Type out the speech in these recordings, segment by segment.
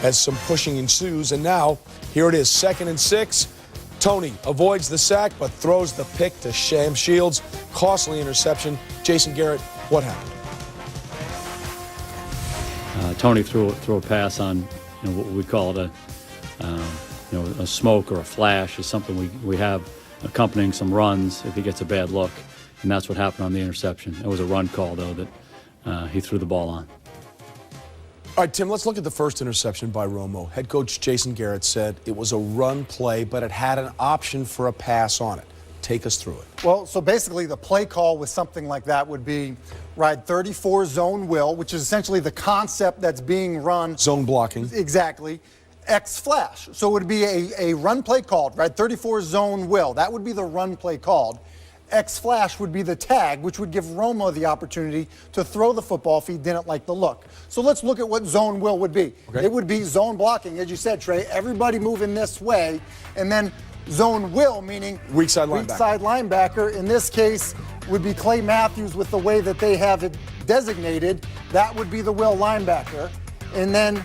as some pushing ensues. And now, here it is, 2nd and 6. Tony avoids the sack, but throws the pick to Sham Shields. Costly interception. Jason Garrett, what happened? Tony threw a pass on, what we call it a smoke or a flash is something we have accompanying some runs if he gets a bad look, and that's what happened on the interception. It was a run call though that he threw the ball on. All right, Tim, let's look at the first interception by Romo. Head coach Jason Garrett said it was a run play, but it had an option for a pass on it. Take us through it. Well, so basically the play call with something like that would be ride 34 zone will, which is essentially the concept that's being run. Zone blocking. Exactly. X flash. So it would be a run play called, right? 34 zone will. That would be the run play called. X flash would be the tag, which would give Romo the opportunity to throw the football if he didn't like the look. So let's look at what zone will would be. Okay. It would be zone blocking, as you said, Trey. Everybody moving this way, and then zone will, meaning weak side linebacker. In this case, would be Clay Matthews with the way that they have it designated. That would be the will linebacker. And then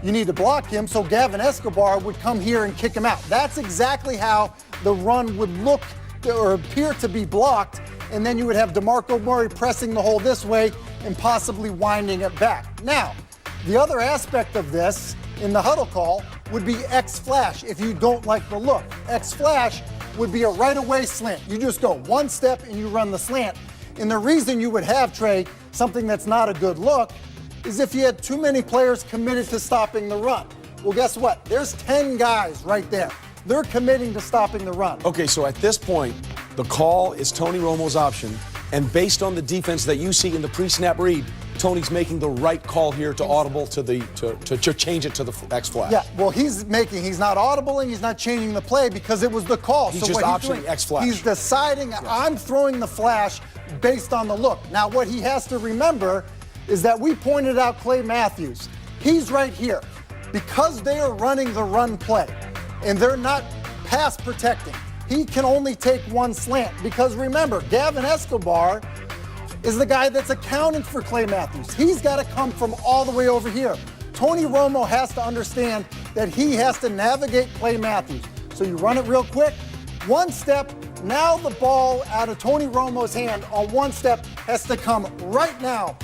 you need to block him, so Gavin Escobar would come here and kick him out. That's exactly how the run would look or appear to be blocked, and then you would have DeMarco Murray pressing the hole this way and possibly winding it back. Now, the other aspect of this in the huddle call would be X flash if you don't like the look. X flash would be a right-away slant. You just go one step and you run the slant. And the reason you would have, Trey, something that's not a good look is if you had too many players committed to stopping the run. Well, guess what? There's 10 guys right there. They're committing to stopping the run. Okay, so at this point, the call is Tony Romo's option, and based on the defense that you see in the pre-snap read, Tony's making the right call here to audible to change it to the X flash. Yeah, well, he's not audibling, he's not changing the play because it was the call. He's just optioning X flash. He's deciding, I'm throwing the flash based on the look. Now, what he has to remember is that we pointed out Clay Matthews. He's right here. Because they are running the run play and they're not pass protecting, he can only take one slant. Because remember, Gavin Escobar is the guy that's accounting for Clay Matthews. He's got to come from all the way over here. Tony Romo has to understand that he has to navigate Clay Matthews. So you run it real quick, one step, now the ball out of Tony Romo's hand on one step has to come right now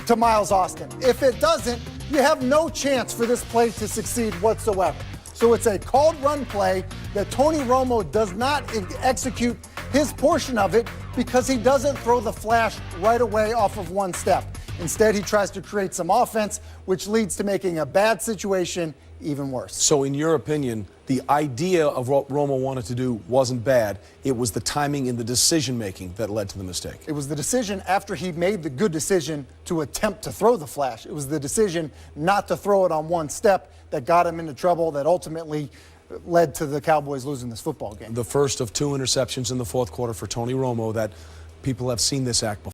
to Miles Austin. If it doesn't, you have no chance for this play to succeed whatsoever. So it's a called run play that Tony Romo does not execute his portion of it because he doesn't throw the flash right away off of one step. Instead, he tries to create some offense, which leads to making a bad situation even worse. So in your opinion, the idea of what Romo wanted to do wasn't bad. It was the timing and the decision-making that led to the mistake. It was the decision after he made the good decision to attempt to throw the flash. It was the decision not to throw it on one step that got him into trouble, that ultimately led to the Cowboys losing this football game. The first of 2 interceptions in the fourth quarter for Tony Romo. That people have seen this act before.